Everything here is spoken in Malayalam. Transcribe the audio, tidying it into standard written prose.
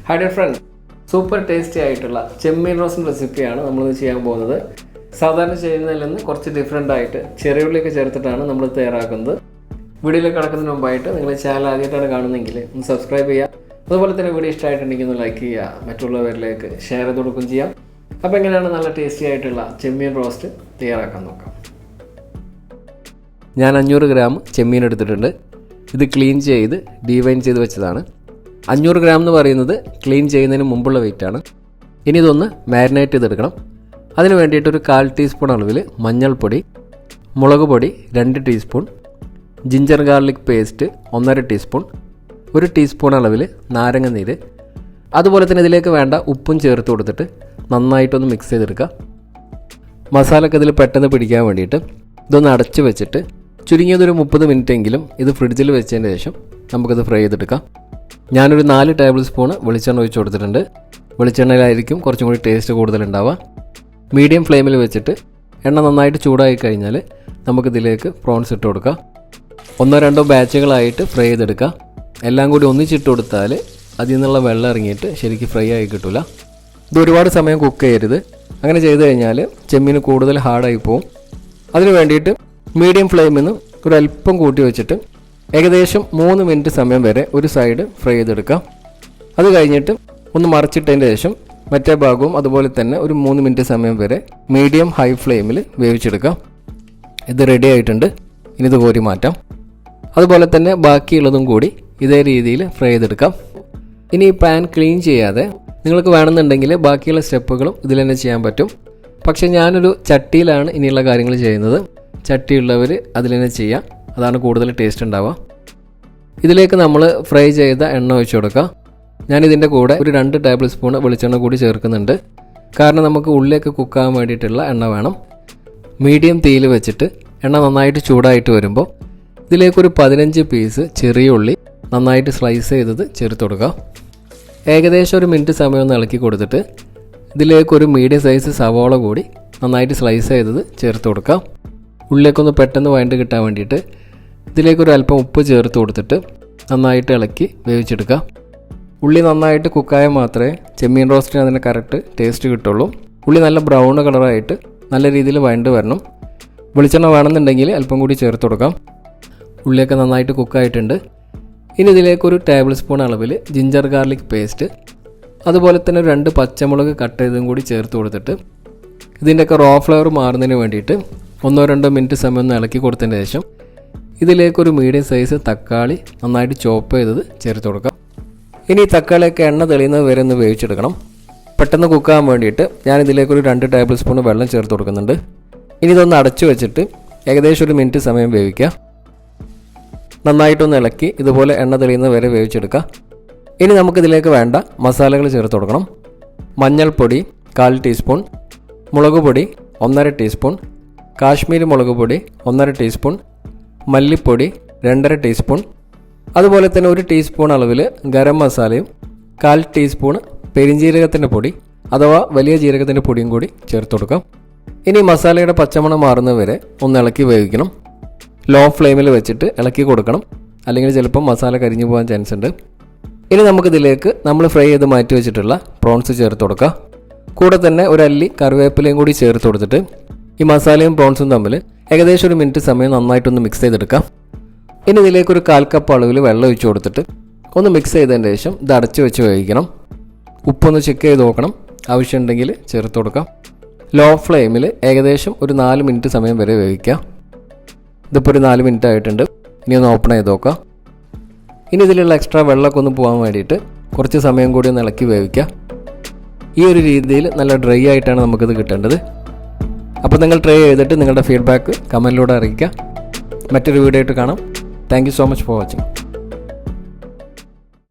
Hi dear friend, super tasty ആയിട്ടുള്ള ചെമ്മീൻ റോസ്റ്റിന്റെ റെസിപ്പിയാണ് നമ്മൾ ചെയ്യാൻ പോകുന്നത്. സാധാരണ ചെയ്യുന്നതിൽ നിന്ന് കുറച്ച് ഡിഫറെൻ്റ് ആയിട്ട് ചെറിയ ഉള്ളിയൊക്കെ ചേർത്തിട്ടാണ് നമ്മൾ തയ്യാറാക്കുന്നത്. വീഡിയോയിലേക്ക് കടക്കുന്നതിന് മുമ്പായിട്ട് നിങ്ങൾ ചാനൽ ആദ്യമായിട്ടാണ് കാണുന്നതെങ്കിൽ ഒന്ന് സബ്സ്ക്രൈബ് ചെയ്യുക. അതുപോലെ തന്നെ വീഡിയോ ഇഷ്ടമായിട്ടുണ്ടെങ്കിൽ ഒന്ന് ലൈക്ക് ചെയ്യുക, മറ്റുള്ളവരിലേക്ക് ഷെയർ ചെയ്ത് കൊടുക്കുകയും ചെയ്യാം. അപ്പോൾ എങ്ങനെയാണ് നല്ല ടേസ്റ്റി ആയിട്ടുള്ള ചെമ്മീൻ റോസ്റ്റ് തയ്യാറാക്കാൻ നോക്കാം. ഞാൻ 500 ഗ്രാം ചെമ്മീൻ എടുത്തിട്ടുണ്ട്. ഇത് ക്ലീൻ ചെയ്ത് ഡീവൈൻ ചെയ്ത് വെച്ചതാണ്. 500 ഗ്രാം എന്ന് പറയുന്നത് ക്ലീൻ ചെയ്യുന്നതിന് മുമ്പുള്ള വെയിറ്റാണ്. ഇനി ഇതൊന്ന് മാരിനേറ്റ് ചെയ്തെടുക്കണം. അതിന് വേണ്ടിയിട്ട് ഒരു 1/4 ടീസ്പൂൺ അളവിൽ മഞ്ഞൾപ്പൊടി, മുളക് പൊടി 2 teaspoon, ginger garlic paste 1/2 teaspoon, 1 teaspoon അളവിൽ നാരങ്ങ നീര്, അതുപോലെ തന്നെ ഇതിലേക്ക് വേണ്ട ഉപ്പും ചേർത്ത് കൊടുത്തിട്ട് നന്നായിട്ടൊന്ന് മിക്സ് ചെയ്തെടുക്കുക. മസാലയൊക്കെ ഇതിൽ പെട്ടെന്ന് പിടിക്കാൻ വേണ്ടിയിട്ട് ഇതൊന്ന് അടച്ച് വെച്ചിട്ട് ചുരുങ്ങിയതൊരു 30 മിനിറ്റെങ്കിലും ഇത് ഫ്രിഡ്ജിൽ വെച്ചതിന് ശേഷം നമുക്കിത് ഫ്രൈ ചെയ്തെടുക്കാം. ഞാനൊരു 4 ടേബിൾ സ്പൂൺ വെളിച്ചെണ്ണ ഒഴിച്ച് കൊടുത്തിട്ടുണ്ട്. വെളിച്ചെണ്ണയിലായിരിക്കും കുറച്ചും കൂടി ടേസ്റ്റ് കൂടുതലുണ്ടാവുക. മീഡിയം ഫ്ലെയിമിൽ വെച്ചിട്ട് എണ്ണ നന്നായിട്ട് ചൂടായി കഴിഞ്ഞാൽ നമുക്കിതിലേക്ക് പ്രോൺസ് ഇട്ട് കൊടുക്കാം. 1-2 ബാച്ചുകളായിട്ട് ഫ്രൈ ചെയ്തെടുക്കാം. എല്ലാം കൂടി ഒന്നിച്ചിട്ട് കൊടുത്താൽ അതിൽ നിന്നുള്ള വെള്ളം ഇറങ്ങിയിട്ട് ശരിക്കും ഫ്രൈ ആയി കിട്ടില്ല. ഇത് ഒരുപാട് സമയം കുക്ക് ചെയ്യരുത്. അങ്ങനെ ചെയ്ത് കഴിഞ്ഞാൽ ചെമ്മീൻ കൂടുതൽ ഹാർഡായി പോവും. അതിന് വേണ്ടിയിട്ട് മീഡിയം ഫ്ലെയിമിൽ നിന്ന് ഒരല്പം കൂട്ടി വെച്ചിട്ട് ഏകദേശം 3 മിനിറ്റ് സമയം വരെ ഒരു സൈഡ് ഫ്രൈ ചെയ്തെടുക്കാം. അത് കഴിഞ്ഞിട്ട് ഒന്ന് മറിച്ചിട്ടതിന് ശേഷം മറ്റേ ഭാഗവും അതുപോലെ തന്നെ ഒരു 3 മിനിറ്റ് സമയം വരെ മീഡിയം ഹൈ ഫ്ലെയിമിൽ വേവിച്ചെടുക്കാം. ഇത് റെഡി ആയിട്ടുണ്ട്. ഇനി ഇത് കോരി മാറ്റാം. അതുപോലെ തന്നെ ബാക്കിയുള്ളതും കൂടി ഇതേ രീതിയിൽ ഫ്രൈ ചെയ്തെടുക്കാം. ഇനി ഈ പാൻ ക്ലീൻ ചെയ്യാതെ നിങ്ങൾക്ക് വേണമെന്നുണ്ടെങ്കിൽ ബാക്കിയുള്ള സ്റ്റെപ്പുകളും ഇതിൽ തന്നെ ചെയ്യാൻ പറ്റും. പക്ഷേ ഞാനൊരു ചട്ടിയിലാണ് ഇനിയുള്ള കാര്യങ്ങൾ ചെയ്യുന്നത്. ചട്ടിയുള്ളവർ അതിൽ തന്നെ ചെയ്യാം. അതാണ് കൂടുതൽ ടേസ്റ്റ് ഉണ്ടാവുക. ഇതിലേക്ക് നമ്മൾ ഫ്രൈ ചെയ്ത എണ്ണ ഒഴിച്ചു കൊടുക്കുക. ഞാനിതിൻ്റെ കൂടെ ഒരു 2 ടേബിൾ സ്പൂൺ വെളിച്ചെണ്ണ കൂടി ചേർക്കുന്നുണ്ട്. കാരണം നമുക്ക് ഉള്ളിലേക്ക് കുക്കാകാൻ വേണ്ടിയിട്ടുള്ള എണ്ണ വേണം. മീഡിയം തീയിൽ വെച്ചിട്ട് എണ്ണ നന്നായിട്ട് ചൂടായിട്ട് വരുമ്പോൾ ഇതിലേക്കൊരു 15 പീസ് ചെറിയ ഉള്ളി നന്നായിട്ട് സ്ലൈസ് ചെയ്തത് ചേർത്ത് കൊടുക്കുക. ഏകദേശം ഒരു മിനിറ്റ് സമയം ഒന്ന് ഇളക്കി കൊടുത്തിട്ട് ഇതിലേക്കൊരു മീഡിയം സൈസ് സവോള കൂടി നന്നായിട്ട് സ്ലൈസ് ചെയ്തത് ചേർത്ത് കൊടുക്കുക. ഉള്ളിലേക്കൊന്ന് പെട്ടെന്ന് വഴണ്ട് കിട്ടാൻ വേണ്ടിയിട്ട് ഇതിലേക്കൊരു അല്പം ഉപ്പ് ചേർത്ത് കൊടുത്തിട്ട് നന്നായിട്ട് ഇളക്കി വേവിച്ചെടുക്കുക. ഉള്ളി നന്നായിട്ട് കുക്കായാൽ മാത്രമേ ചെമ്മീൻ റോസ്റ്റിന് അതിൻ്റെ കറക്റ്റ് ടേസ്റ്റ് കിട്ടുള്ളൂ. ഉള്ളി നല്ല ബ്രൗൺ കളറായിട്ട് നല്ല രീതിയിൽ വഴണ്ട് വരണം. വെളിച്ചെണ്ണ വേണമെന്നുണ്ടെങ്കിൽ അല്പം കൂടി ചേർത്ത് കൊടുക്കാം. ഉള്ളിയൊക്കെ നന്നായിട്ട് കുക്കായിട്ടുണ്ട്. ഇനി ഇതിലേക്കൊരു ടേബിൾ സ്പൂൺ അളവിൽ ജിഞ്ചർ ഗാർലിക് പേസ്റ്റ്, അതുപോലെ തന്നെ 2 പച്ചമുളക് കട്ട് ചെയ്തതും കൂടി ചേർത്ത് കൊടുത്തിട്ട് ഇതിൻ്റെയൊക്കെ റോ ഫ്ലേവർ മാറുന്നതിന് വേണ്ടിയിട്ട് 1-2 മിനിറ്റ് സമയം ഒന്ന് ഇളക്കി കൊടുത്തതിന് ശേഷം ഇതിലേക്കൊരു മീഡിയം സൈസ് തക്കാളി നന്നായിട്ട് ചോപ്പ് ചെയ്തത് ചേർത്ത് കൊടുക്കാം. ഇനി തക്കാളിയൊക്കെ എണ്ണ തെളിയുന്നത് വരെ ഒന്ന് വേവിച്ചെടുക്കണം. പെട്ടെന്ന് കുക്കാകാൻ വേണ്ടിയിട്ട് ഞാനിതിലേക്കൊരു 2 ടേബിൾ സ്പൂൺ വെള്ളം ചേർത്ത് കൊടുക്കുന്നുണ്ട്. ഇനി ഇതൊന്ന് അടച്ചു വെച്ചിട്ട് ഏകദേശം ഒരു മിനിറ്റ് സമയം വേവിക്കുക. നന്നായിട്ടൊന്ന് ഇളക്കി ഇതുപോലെ എണ്ണ തെളിയുന്നത് വരെ വേവിച്ചെടുക്കുക. ഇനി നമുക്കിതിലേക്ക് വേണ്ട മസാലകൾ ചേർത്ത് കൊടുക്കണം. മഞ്ഞൾപ്പൊടി 1/4 ടീസ്പൂൺ, മുളക് പൊടി 1/2 ടീസ്പൂൺ, കാശ്മീരി മുളക് പൊടി 1/2 ടീസ്പൂൺ, മല്ലിപ്പൊടി 2.5 ടീസ്പൂൺ, അതുപോലെ തന്നെ 1 ടീസ്പൂൺ അളവിൽ ഗരം മസാലയും 1/4 ടീസ്പൂൺ പെരിഞ്ജീരകത്തിൻ്റെ പൊടി അഥവാ വലിയ ജീരകത്തിൻ്റെ പൊടിയും കൂടി ചേർത്ത് കൊടുക്കാം. ഇനി മസാലയുടെ പച്ചമണം മാറുന്നവരെ ഒന്ന് ഇളക്കി വേവിക്കണം. ലോ ഫ്ലെയിമിൽ വെച്ചിട്ട് ഇളക്കി കൊടുക്കണം, അല്ലെങ്കിൽ ചിലപ്പം മസാല കരിഞ്ഞു പോകാൻ ചാൻസ് ഉണ്ട്. ഇനി നമുക്കിതിലേക്ക് നമ്മൾ ഫ്രൈ ചെയ്ത് മാറ്റി വെച്ചിട്ടുള്ള പ്രോൺസ് ചേർത്ത് കൊടുക്കാം. കൂടെ തന്നെ ഒരു അല്ലി കറിവേപ്പിലയും കൂടി ചേർത്ത് കൊടുത്തിട്ട് ഈ മസാലയും പ്രോൺസും തമ്മിൽ ഏകദേശം ഒരു മിനിറ്റ് സമയം നന്നായിട്ടൊന്ന് മിക്സ് ചെയ്തെടുക്കാം. ഇനി ഇതിലേക്കൊരു 1/4 കപ്പ് അളവിൽ വെള്ളം ഒഴിച്ച് കൊടുത്തിട്ട് ഒന്ന് മിക്സ് ചെയ്തതിന് ശേഷം ഇത് അടച്ച് വെച്ച് വേവിക്കണം. ഉപ്പൊന്ന് ചെക്ക് ചെയ്ത് നോക്കണം, ആവശ്യമുണ്ടെങ്കിൽ ചേർത്ത് കൊടുക്കാം. ലോ ഫ്ലെയിമിൽ ഏകദേശം ഒരു 4 മിനിറ്റ് സമയം വരെ വേവിക്കാം. ഇതിപ്പോൾ ഒരു 4 മിനിറ്റ് ആയിട്ടുണ്ട്. ഇനി ഒന്ന് ഓപ്പൺ ചെയ്ത് നോക്കാം. ഇനി ഇതിലുള്ള എക്സ്ട്രാ വെള്ളമൊക്കെ ഒന്ന് പോകാൻ വേണ്ടിയിട്ട് കുറച്ച് സമയം കൂടി ഒന്ന് ഇളക്കി വേവിക്കാം. ഈ ഒരു രീതിയിൽ നല്ല ഡ്രൈ ആയിട്ടാണ് നമുക്കിത് കിട്ടേണ്ടത്. അപ്പോൾ നിങ്ങൾ ട്രൈ ചെയ്തിട്ട് നിങ്ങളുടെ ഫീഡ്ബാക്ക് കമൻറ്റിലൂടെ അറിയിക്കുക. മറ്റൊരു വീഡിയോ ആയിട്ട് കാണാം. Thank you so much for watching.